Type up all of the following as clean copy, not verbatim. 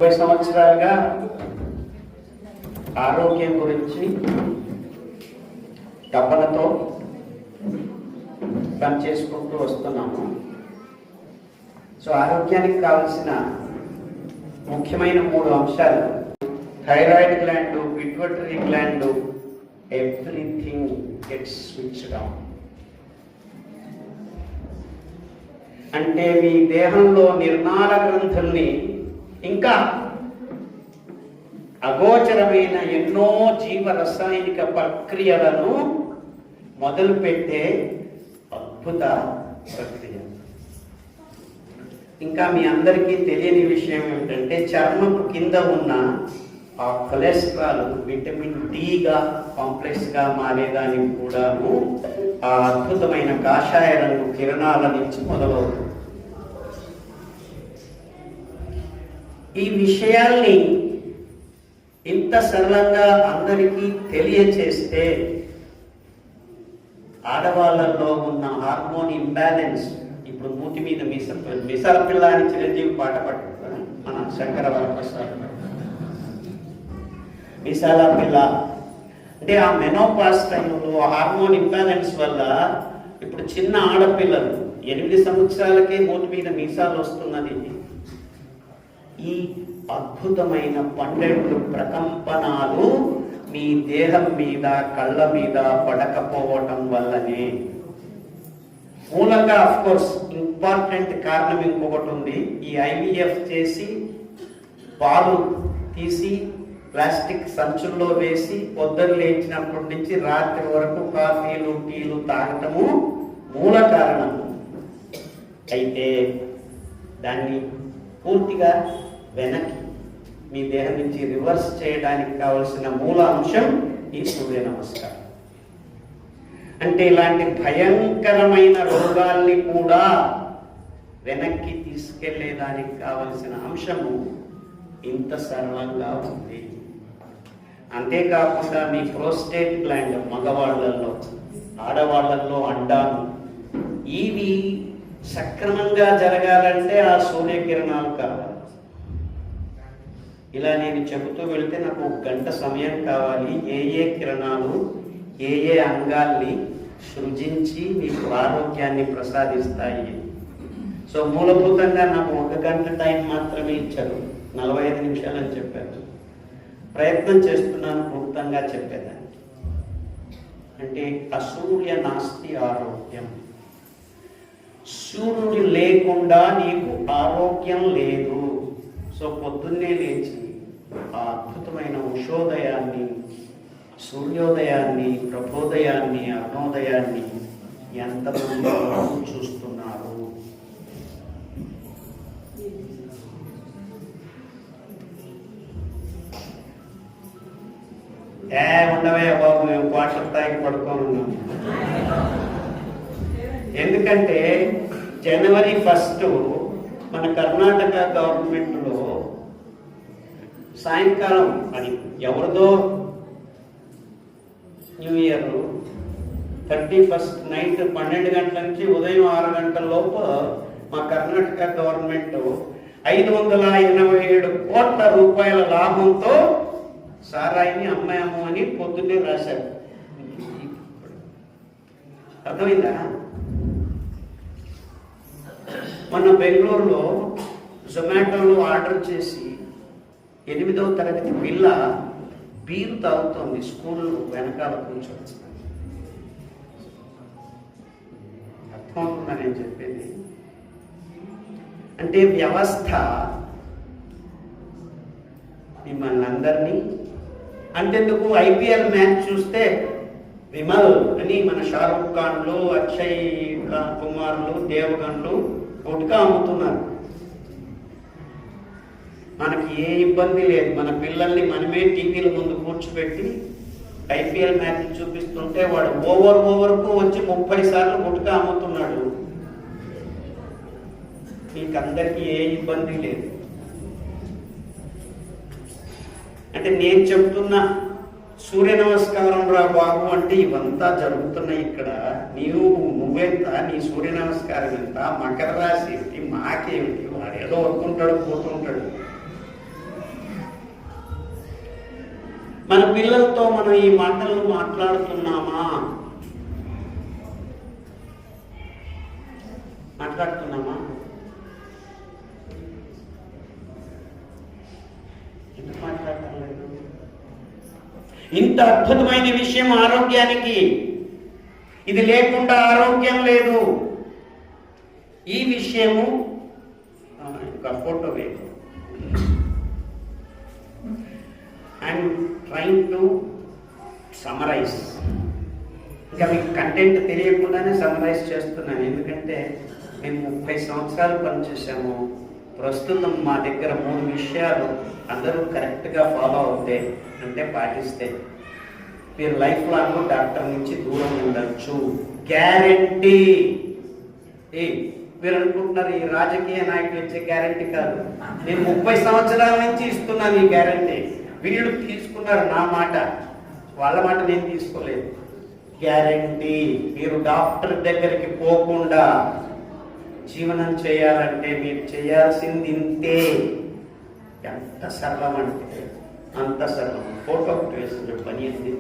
30 సంవత్సరాలుగా ఆరోగ్యం గురించి తపనతో పనిచేసుకుంటూ వస్తున్నాము. సో ఆరోగ్యానికి కావలసిన ముఖ్యమైన 3 అంశాలు: thyroid gland, pituitary gland, everything gets switched on. అంటే మీ దేహంలో నిర్మాణ గ్రంథుల్ని ఇంకా అగోచరమైన ఎన్నో జీవ రసాయనిక ప్రక్రియలను మొదలుపెట్టే అద్భుత ప్రక్రియ. ఇంకా మీ అందరికీ తెలియని విషయం ఏమిటంటే, చర్మపు కింద ఉన్న ఆ కొలెస్ట్రాల్ విటమిన్ డిగా కాంప్లెక్స్గా మారేదానికి కూడాను ఆ అద్భుతమైన కాషాయ రంగు కిరణాల నుంచి మొదలవుతుంది. ఈ విషయాల్ని ఇంత సరళంగా అందరికీ తెలియచేస్తే ఆడవాళ్ళల్లో ఉన్న హార్మోన్ ఇంబ్యాలెన్స్, ఇప్పుడు మూతి మీద మిసాల పిల్ల అని చిరంజీవి పాట పట్టుకుంటారు మన శంకర వరప్రసాద్. మిసాల పిల్ల అంటే ఆ మెనోపాస్ టైంలో హార్మోన్ ఇంబ్యాలెన్స్ వల్ల ఇప్పుడు చిన్న ఆడపిల్లలు 8 సంవత్సరాలకే మూతి మీద మీసాలు వస్తున్నది. ఈ అద్భుతమైన 12 ప్రకంపనాలు మీ దేహం మీద, కళ్ళ మీద పడకపోవటం వల్లనే. మూలంగా ఆఫ్ కోర్స్ ఇంపార్టెంట్ కారణం ఇంకొకటి ఉంది. ఈ ఐవీఎఫ్ చేసి పాలు తీసి ప్లాస్టిక్ సంచుల్లో వేసి పొద్దున్న లేచినప్పటి నుంచి రాత్రి వరకు కాఫీలు టీలు తాగటము మూల కారణము. అయితే దాన్ని పూర్తిగా వెనక్కి మీ దేహం నుంచి రివర్స్ చేయడానికి కావలసిన మూల అంశం ఈ సూర్య నమస్కారం. అంటే ఇలాంటి భయంకరమైన రోగాల్ని కూడా వెనక్కి తీసుకెళ్లేదానికి కావలసిన అంశము ఇంత సరళంగా ఉంది. అంతేకాకుండా మీ ప్రోస్టేట్ గ్లాండ్ మగవాళ్లలో, ఆడవాళ్లలో అండాలు, ఇవి సక్రమంగా జరగాలంటే ఆ సూర్యకిరణాలు కావాలి. ఇలా నేను చెబుతూ వెళితే నాకు 1 గంట సమయం కావాలి. ఏ కిరణాలు ఏ అంగాల్ని సృజించి మీకు ఆరోగ్యాన్ని ప్రసాదిస్తాయి. సో మూలభూతంగా నాకు 1 గంట టైం మాత్రమే ఇచ్చారు. 45 నిమిషాలు అని చెప్పారు. ప్రయత్నం చేస్తున్నాను క్లుప్తంగా చెప్పేదాన్ని. అంటే అసూర్య నాస్తి ఆరోగ్యం. సూర్యుడు లేకుండా నీకు ఆరోగ్యం లేదు. సో పొద్దున్నే లేచి ఆ అద్భుతమైన ఉషోదయాన్ని, సూర్యోదయాన్ని, ప్రభోదయాన్ని, అరుణోదయాన్ని ఎంతమంది చూస్తున్నారు? ఉండవే బాబు, మేము క్వార్టర్ తాగి పడుకోనున్నాం. ఎందుకంటే జనవరి 1 మన కర్ణాటక గవర్నమెంట్లో సాయంకాలం, అది ఎవరిదో న్యూ ఇయర్, 31 నైట్ 12 గంటల నుంచి ఉదయం 6 గంటల లోపు మా కర్ణాటక గవర్నమెంట్ 587 కోట్ల రూపాయల లాభంతో సారాయిని అమ్మాము అని పొద్దున్నే రాశారు. అర్థమైందా? మొన్న బెంగళూరులో జొమాటోలో ఆర్డర్ చేసి 8వ తరగతి పిల్ల బీరు తాగుతోంది స్కూల్ వెనకాల కూర్చొని. అర్థం అవుతుందా నేను చెప్పేది? అంటే వ్యవస్థ మిమ్మల్ని అందరినీ, అంతెందుకు ఐపీఎల్ మ్యాచ్ చూస్తే విమల్ అని మన షారుఖ్ ఖాన్లు, అక్షయ్ కుమార్లు, దేవగన్లు గుట్కా అమ్ముతున్నారు. మనకి ఏ ఇబ్బంది లేదు. మన పిల్లల్ని మనమే టీవీల ముందు కూర్చోబెట్టి ఐపీఎల్ మ్యాచ్ చూపిస్తుంటే వాడు ఓవర్కు వచ్చి 30 సార్లు గుట్కా అమ్ముతున్నాడు. మీకు అందరికీ ఏ ఇబ్బంది లేదు. అంటే నేను చెప్తున్న సూర్య నమస్కారం రా బాబు అంటే ఇవంతా జరుగుతున్నాయి ఇక్కడ. నువ్వెంత, నీ సూర్య నమస్కారం ఎంత, మకర రాశి ఏమిటి, మాకేమిటి, వాడు ఏదో వస్తుంటాడు పోతుంటాడు. మన పిల్లలతో మనం ఈ మాటలు మాట్లాడుతున్నామా? ఎందుకు మాట్లాడటం లేదు? ఇంత అద్భుతమైన విషయం ఆరోగ్యానికి, ఇది లేకుండా ఆరోగ్యం లేదు. ఈ విషయము ఇంకా ఫోటో వేరు. I'm trying to summarise. ఇంకా మీకు కంటెంట్ తెలియకుండానే సమరైజ్ చేస్తున్నాను. ఎందుకంటే మేము 30 సంవత్సరాలు పనిచేసాము. ప్రస్తుతం మా దగ్గర 3 విషయాలు అందరూ కరెక్ట్గా ఫాలో అవుతే, అంటే పాటిస్తే, మీరు లైఫ్ లాంగ్ డాక్టర్ నుంచి దూరం ఉండొచ్చు. గ్యారెంటీ. మీరు అనుకుంటున్నారు ఈ రాజకీయ నాయకులు ఇచ్చే గ్యారెంటీ కాదు. నేను 30 సంవత్సరాల నుంచి ఇస్తున్నాను ఈ గ్యారెంటీ. వీళ్ళు తీసుకున్నారు నా మాట, వాళ్ళ మాట నేను తీసుకోలేదు. గ్యారెంటీ. మీరు డాక్టర్ దగ్గరికి పోకుండా జీవనం చేయాలంటే మీరు చేయాల్సింది ఇంతే. ఎంత సరళం అంటే అంత సరళం. ఫోటో ఒకటి వేసిన పని ఏంది?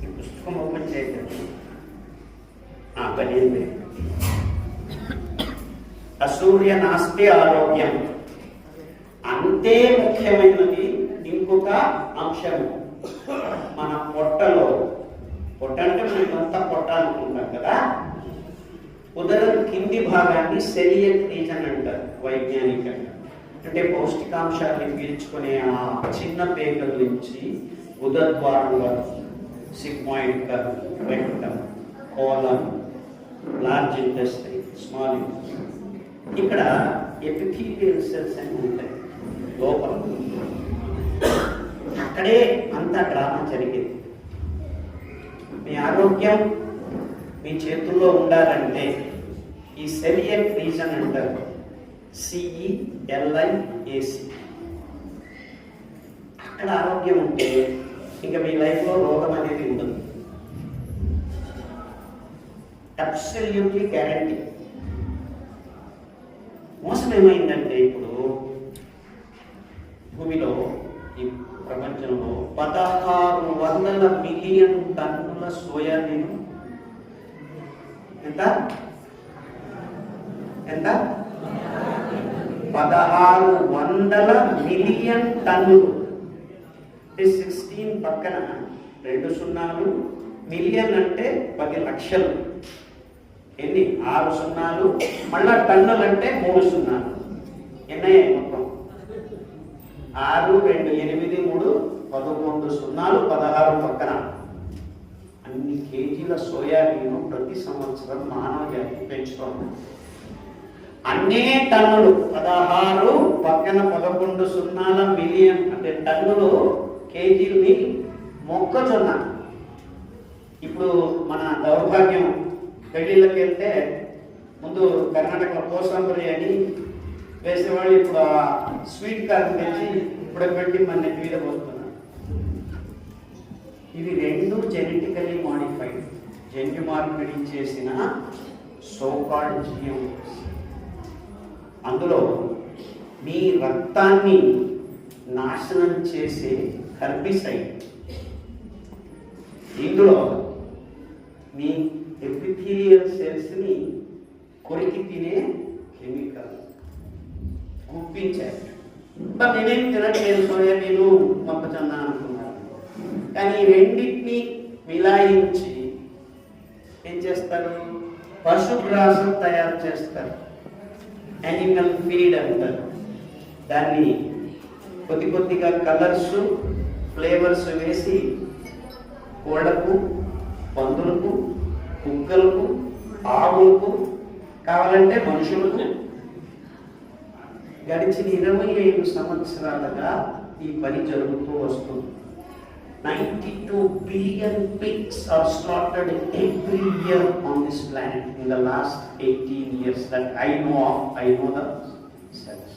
ఈ పుస్తకం ఓపెన్ చేయకండి. పని ఏంది? అసూర్య నాస్తి ఆరోగ్యం. అంతే ముఖ్యమైనది ఇంకొక అంశము. మన పొట్టలో, పొట్ట అంటే మనకంతా పొట్ట అనుకుంటాం కదా, ఉదరం కింది భాగాన్ని సెలియక్ రీజన్ అంటారు వైజ్ఞానికంగా. అంటే పౌష్టికాంశాన్ని పీల్చుకునే ఆ చిన్న పేగల నుంచి ఉదద్వారం వరకు sigmoid curve, rectum, colon, large intestine, small intestine. ఇక్కడ ఎపిథీలియల్ సెల్స్ అని ఉంటాయి లోపల. అక్కడే అంతా డ్రామా జరిగేది. మీ ఆరోగ్యం మీ చేతుల్లో ఉండాలంటే ఈ సెలియక్ రీజన్ అంటారు, CELIAC. అక్కడ ఆరోగ్యం ఉంటే ఇంకా మీ లైఫ్లో రోగం అనేది ఉండదు. Absolutely guarantee. మోసం ఏమైందంటే ఇప్పుడు భూమిలో, ఈ ప్రపంచంలో 1600 మిలియన్ టన్నుల సోయాబీన్, ఎంత 1600 మిలియన్ టన్నులు. 16 పక్కన 2 సున్నాలు, మిలియన్ అంటే 10 లక్షలు. ఎన్ని? 6 సున్నాలు, మళ్ళా టన్నులు అంటే 3 సున్నాలు. ఎన్నయ్యాయి మొత్తం? 6, 2, 8, 3, 11 సున్నాలు, 16 పక్కన. అన్ని కేజీల సోయాబీన్ ప్రతి సంవత్సరం మానవ జాతి పెంచుతోంది. అన్నే టన్నులు, 16 పక్కన 11 సున్నాల మిలియన్ అంటే టన్నులు కేజీలని మొక్కజొన్న. ఇప్పుడు మన దౌర్భాగ్యం, పెళ్లిళ్ళకి వెళ్తే ముందు కర్ణాటకలో కోసంబరి అని వేసేవాళ్ళు, ఇప్పుడు ఆ స్వీట్ కార్న్ తెచ్చి ఇప్పుడు పెట్టి మన నెత్తి మీద పోస్తున్నారు. ఇవి 2 జెనెటికలీ మాడిఫైడ్, జన్యు మార్పిడి చేసిన సోకాల్డ్ GMOs. అందులో మీ రక్తాన్ని నాశనం చేసే హెర్బిసైడ్, ఇందులో మీ ఎపిథీలియల్ సెల్స్ ని కొరికి తినే కెమికల్ గుప్పించారు. నేనేం తినట్లేదు సోయాబీను, మొక్కజొన్న అనుకున్నాను. కానీ ఈ రెండింటిని మిలాయించి ఏం చేస్తారు? పశుగ్రాసం తయారు చేస్తారు. యానిమల్ ఫీడ్ అంటారు దాన్ని. కొద్దిగా కలర్స్, ఫ్లేవర్స్ వేసి కోళ్ళకు, పందులకు, కుక్కలకు, ఆవులకు, కావాలంటే మనుషులకు గడిచిన 25 సంవత్సరాలుగా ఈ పని జరుగుతూ వస్తుంది. 92 billion pigs are slaughtered every year on this planet in the last 18 years that I know of. I know the stats.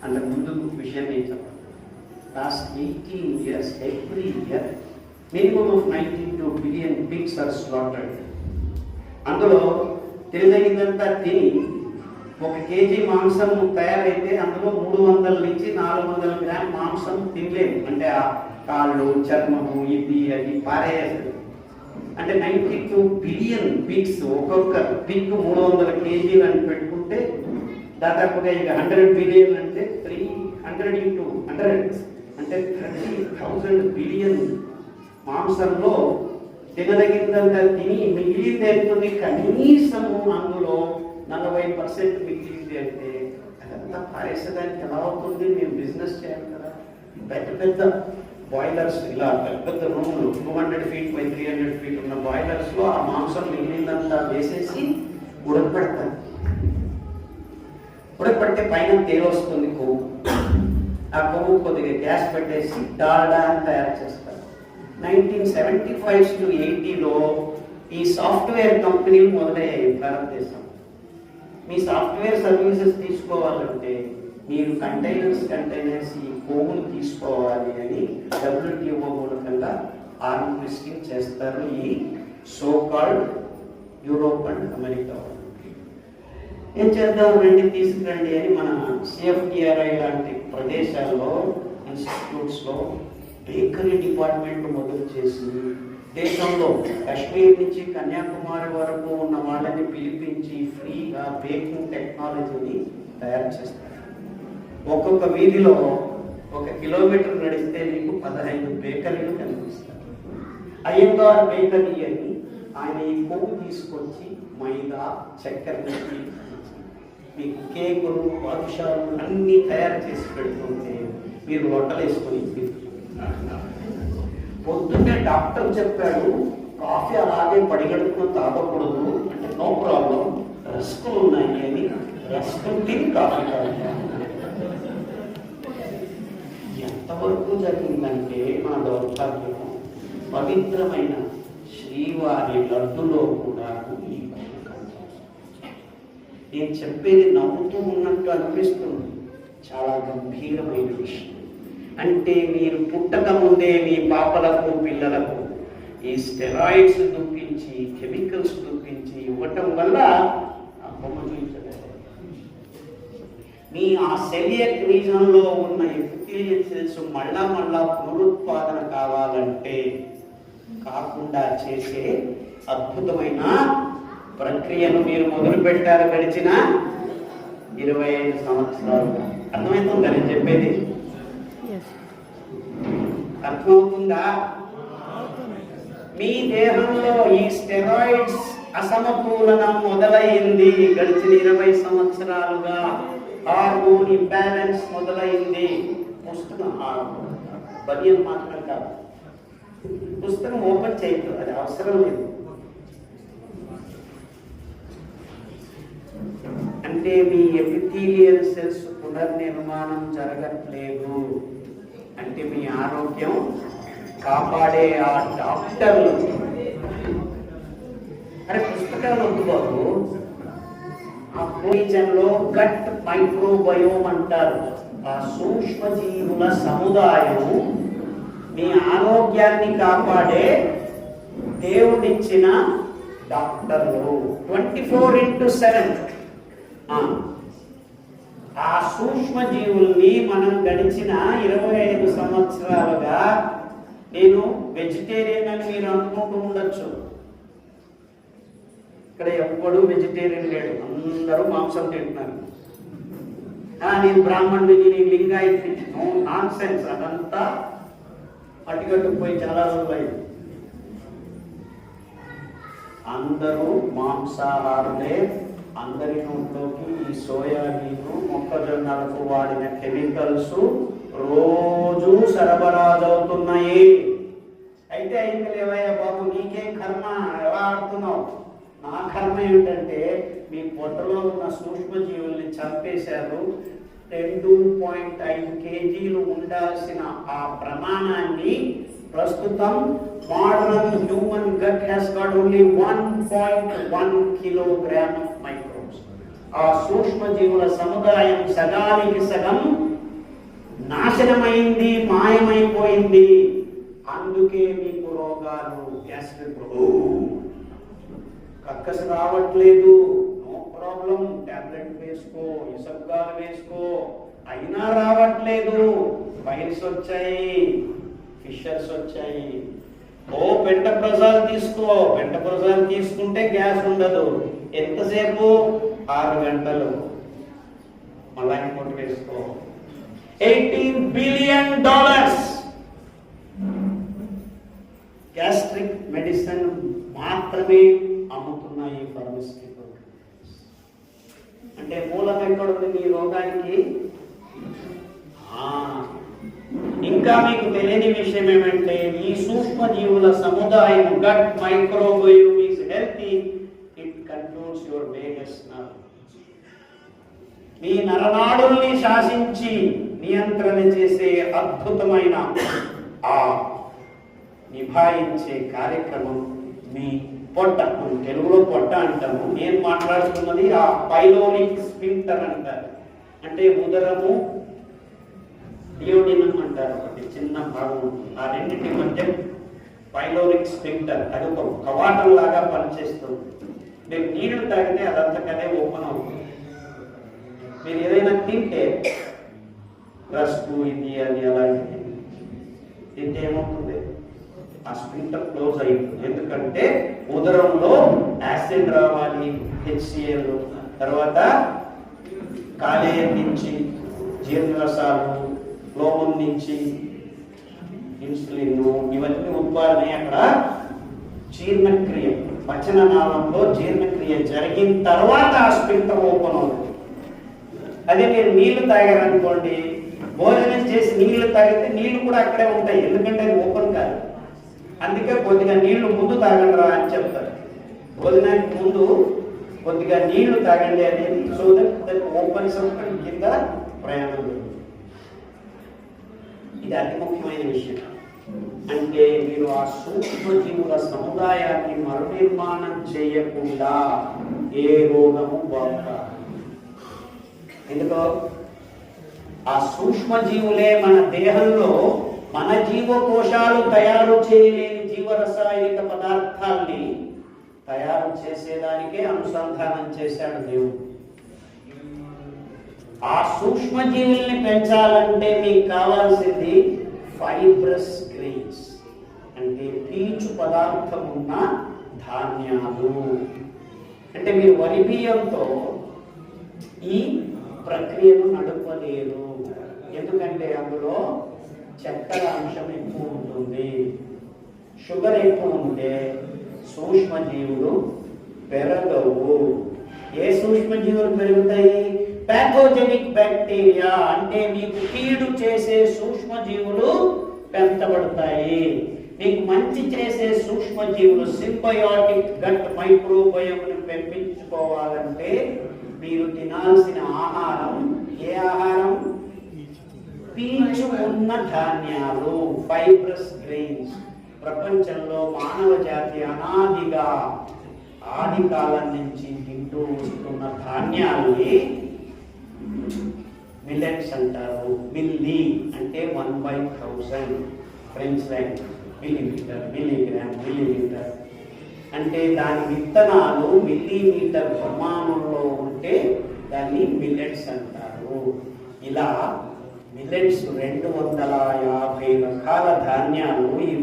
And the mundu vision is last 18 years, every year minimum of 92 billion pigs are slaughtered. అందులో తెలియదంతా తిని 1 KG మాంసం తయారైతే అందులో 300 నుంచి 400 gram మాంసం తినలేదు. అంటే ఆ కాళ్ళు, చర్మము, ఇది అది పారేయాలి. అంటే 92 బిలియన్ పిగ్స్, ఒక్కొక్క పిగ్ 300 కేజీలు అని పెట్టుకుంటే దాదాపుగా ఇక 100 బిలియన్ అంటే 300 into 100 అంటే 30,000 బిలియన్ మాంసంలో తినదగినంత తిని మిగిలింది అవుతుంది. కనీసము అందులో 40% మిగిలింది అంటే అదంతా పారేసేదానికి ఎలా అవుతుంది? మేము బిజినెస్ చేయాలి కదా. పెద్ద పెద్ద బాయిలర్స్, ఇలా పెద్ద పెద్ద రూములు 200 feet by 300 feet ఉన్న బాయిలర్స్లో ఆ మాంసం మిగిలిందంతా వేసేసి ఉడకపెడతారు. ఉడకపెడితే పైన తేలి వస్తుంది కొవ్వు. ఆ కొవ్వు కొద్దిగా గ్యాస్ పెట్టేసి డాల్డా అని తయారు చేస్తారు. 1975 to 80లో ఈ సాఫ్ట్వేర్ కంపెనీలు మొదలయ్యాయి భారతదేశం. మీ సాఫ్ట్వేర్ సర్వీసెస్ తీసుకోవాలంటే మీరు కంటైనర్స్ ఈ కొవ్వును తీసుకోవాలి అని WTO మూలకంగా ఆర్మ్ ట్విస్టింగ్ చేస్తారు ఈ so called Europe and America. ఏం చేద్దాం, రండి తీసుకురండి అని మన CFTRI లాంటి ప్రదేశాల్లో, ఇన్స్టిట్యూట్స్లో బేకరీ డిపార్ట్మెంట్ మొదలు చేసి దేశంలో కాశ్మీర్ నుంచి కన్యాకుమారి వరకు ఉన్న వాళ్ళని పిలిపించి ఫ్రీగా బేకింగ్ టెక్నాలజీని తయారు చేస్తారు. ఒక్కొక్క వీధిలో 1 కిలోమీటర్ నడిస్తే మీకు 15 బేకరీలు కనిపిస్తారు. అయ్యంగార్ బేకరీ అని ఆయన ఈ కొవ్వు తీసుకొచ్చి మైదా, చక్కెర మీకు కేకులు, బాదుషాలు అన్నీ తయారు చేసి పెడుతుంటే మీరు లొట్టలు వేసుకొని పొద్దున్నే డాక్టర్ చెప్పాడు కాఫీ అలాగే పడిగడుపున తాగకూడదు అంటే నో ప్రాబ్లం, రస్కులు ఉన్నాయి అని రస్కులు తిని కాఫీ తాగుతాను. ఎంతవరకు జరిగిందంటే మన దౌర్భాగ్యం, పవిత్రమైన శ్రీవారి లడ్డులో కూడా ఈ నేను చెప్పేది నవ్వుతూ ఉన్నట్టు అనిపిస్తుంది, చాలా గంభీరమైన విషయం. అంటే మీరు పుట్టక ముందే మీ పాపలకు, పిల్లలకు ఈ స్టెరాయిడ్స్ దుప్పించి, కెమికల్స్ దుప్పించి ఇవ్వటం వల్ల ఆ బొమ్మ చూపించలేదు. మీ ఆ సెలియక్ రీజన్లో ఉన్న ఎపిథీలియల్ సెల్స్ మళ్ళా పునరుత్పాదన కావాలంటే కాకుండా చేసే అద్భుతమైన ప్రక్రియను మీరు మొదలు పెట్టారు గడిచిన 25 సంవత్సరాలుగా. అర్థమవుతుందా నేను చెప్పేది? అర్థమవుతుందా? మీ దేహంలో ఈ స్టెరాయిడ్స్ అసమతులనం మొదలైంది గడిచిన 20 సంవత్సరాలుగా. హార్మోన్ ఇంబ్యాలెన్స్ మొదలైంది. పుస్తకం బనియన్ మాత్రం కాదు, పుస్తకం ఓపెన్ చేయదు, అది అవసరం లేదు. అంటే మీ ఎపిథీలియల్ సెల్స్ పునర్నిర్మాణం జరగట్లేదు. అంటే మీ ఆరోగ్యం కాపాడే ఆ డాక్టర్లు, అరే పుస్తకాలు వద్దు బాబు, ఆ రీజన్లో గట్ మైక్రోబయోమ్ అంటారు, ఆ సూక్ష్మజీవుల సముదాయం మీ ఆరోగ్యాన్ని కాపాడే దేవుడిచ్చిన డాక్టర్లు 24/7. ఆ సూక్ష్మజీవుల్ని మనం గడిచిన 25 సంవత్సరాలుగా, నేను వెజిటేరియన్ అని మీరు అనుకుంటూ ఉండొచ్చు, ఇక్కడ ఎవ్వడు వెజిటేరియన్ లేడు, అందరూ మాంసం తింటున్నారు. నేను బ్రాహ్మణుడిని, నేను లింగాయత్ నాన్ సెన్స్, అదంతా పట్టుకట్టుకుపోయి చాలా రోజులైంది. అందరూ మాంసాహారులే. అందరి నోట్లోకి ఈ సోయాబీన్, మొక్కజొన్నలకు వాడిన కెమికల్స్ రోజు సరబరాజు అవుతున్నాయి. అయితే లేవయ్యా బాబు, నీకేం కర్మ, ఎలా ఆడుతున్నావు? నా కర్మ ఏమిటంటే మీ పొట్టలో ఉన్న సూక్ష్మజీవుల్ని చంపేశారు. 2.5 కేజీలు ఉండాల్సిన ఆ ప్రమాణాన్ని ప్రస్తుతం modern human gut has got only 1.1 kilogram of microbes. ఆ సూక్ష్మజీవుల సముదాయం సగానికి సగం నాశనమైంది, మాయమైపోయింది. అందుకే మీకు రోగాలు, గ్యాస్ట్రిక్, కక్కసు రావట్లేదు, నో ప్రాబ్లం, టాబ్లెట్ వేసుకో. వేసుకో, ఇసగ్గాలు వేసుకో, అయినా రావట్లేదు. ఫైల్స్ వచ్చాయి, ఫిషర్స్ వచ్చాయి. ఓ పెంటప్రజాల్ తీసుకో, పెంటప్రజాల్ తీసుకుంటే గ్యాస్ ఉండదు. ఎంతసేపు? 6 గంటలు. మళ్ళా ఇంకోటి వేసుకో. $18 బిలియన్ గ్యాస్ట్రిక్ మెడిసిన్ మాత్రమే అమ్ముతున్నాయి ఫార్మస్యూటికల్ కంపెనీస్. అంటే మూలం ఎక్కడుంది మీ రోగానికి? ఇంకా మీకు తెలియని విషయం ఏమంటే ఈ సూక్ష్మజీవుల సముదాయం gut microbiome is healthy. It controls your vagus nerve. మీ నరనాడుల్ని శాసించి నియంత్రణ చేసే అద్భుతమైన ఆ నిభాయించే కార్యక్రమం మీ పొట్ట, తెలుగులో పొట్ట అంటాము, నేను మాట్లాడుతున్నది ఆ పైలోనిక్ స్ఫింక్టర్ అంటారు. అంటే ఉదరము, డియోడినం అంటారు, ఒకటి చిన్న భాగం ఉంటుంది. ఆ రెండింటి మధ్య పైలోనిక్ స్ఫింక్టర్, అది ఒక కవాటం లాగా పనిచేస్తుంది. మీరు నీళ్లు తాగితే అదంతకనే ఓపెన్ అవుతుంది. మీరు ఏదైనా తింటే రస్కు ఇది అని అలాంటిది తింటే ఏమవుతుంది? ఆ స్ఫింక్టర్ క్లోజ్ అయిపోతుంది. ఎందుకంటే ఉదరంలో యాసిడ్ రావాలి, HCl, తర్వాత కాలేయం నుంచి జీర్ణరసాలు, లోమం నుంచి ఇన్సులిన్, ఇవన్నీ ఉత్పాదన అక్కడ జీర్ణక్రియ, పచననాళంలో జీర్ణక్రియ జరిగిన తర్వాత ఆ స్ఫింక్టర్ ఓపెన్ అవుతుంది. అదే మీరు నీళ్లు తాగారనుకోండి, భోజనం చేసి నీళ్లు తాగితే నీళ్లు కూడా అక్కడే ఉంటాయి, ఎందుకంటే అది ఓపెన్ కాదు. అందుకే కొద్దిగా నీళ్లు ముందు తాగండి రా అని చెప్తారు. భోజనానికి ముందు కొద్దిగా నీళ్లు తాగండి అనేది, సో దట్ ఓపెన్ సర్కిల్ కింద ప్రయాణం. ఇది అతి ముఖ్యమైన విషయం. అంటే మీరు ఆ సూక్ష్మజీవుల సముదాయాన్ని మరునిర్మాణం చేయకుండా ఏ రోగము బాగుందా? ఎందుకో ఆ సూక్ష్మజీవులే మన దేహంలో మన జీవకోశాలు తయారు చేయలేని జీవరసాయనిక పదార్థాల్ని తయారు చేసేదానికే అనుసంధానం చేశాడు దేవుడు. ఆ సూక్ష్మజీవుల్ని పెంచాలంటే మీకు కావాల్సింది ఫైబ్రస్ గ్రెయిన్స్, అంటే పీచు పదార్థం ఉన్న ధాన్యాలు. అంటే మీరు వరి బియ్యంతో ఈ ప్రక్రియను నడపలేరు, ఎందుకంటే అందులో చక్కెర అంశం ఎక్కువ ఉంటుంది. షుగర్ ఎక్కువ ఉంటే సూక్ష్మజీవులు పెరగవు. ఏ సూక్ష్మజీవులు పెరుగుతాయి? పాథోజెనిక్ బ్యాక్టీరియా, అంటే మీకు కీడు చేసే సూక్ష్మజీవులు పెంచబడతాయి. మీకు మంచి చేసే సూక్ష్మజీవులు సింబయోటిక్ గట్ మైక్రోబయోమ్ని పెంపించుకోవాలంటే మీరు తినాల్సిన ఆహారం ఏ ఆహారం? పీచు ఉన్న ధాన్యాలు, ఫైబ్రస్ గ్రెయిన్స్. ప్రపంచంలో మానవ జాతి అనాదిగా ఆది కాలం నుంచి తింటూ వస్తున్న ధాన్యాల్ని మిల్లెట్స్ అంటారు. మిల్లీ అంటే 1/1000, French language millimetre, milligram, millilitre. అంటే దాని విత్తనాలు మిల్లీమీటర్ ప్రమాణంలో ఉంటే దాన్ని మిల్లెట్స్ అంటారు. ఇలా మిల్లెట్స్ 250 రకాల ధాన్యాలు ఈ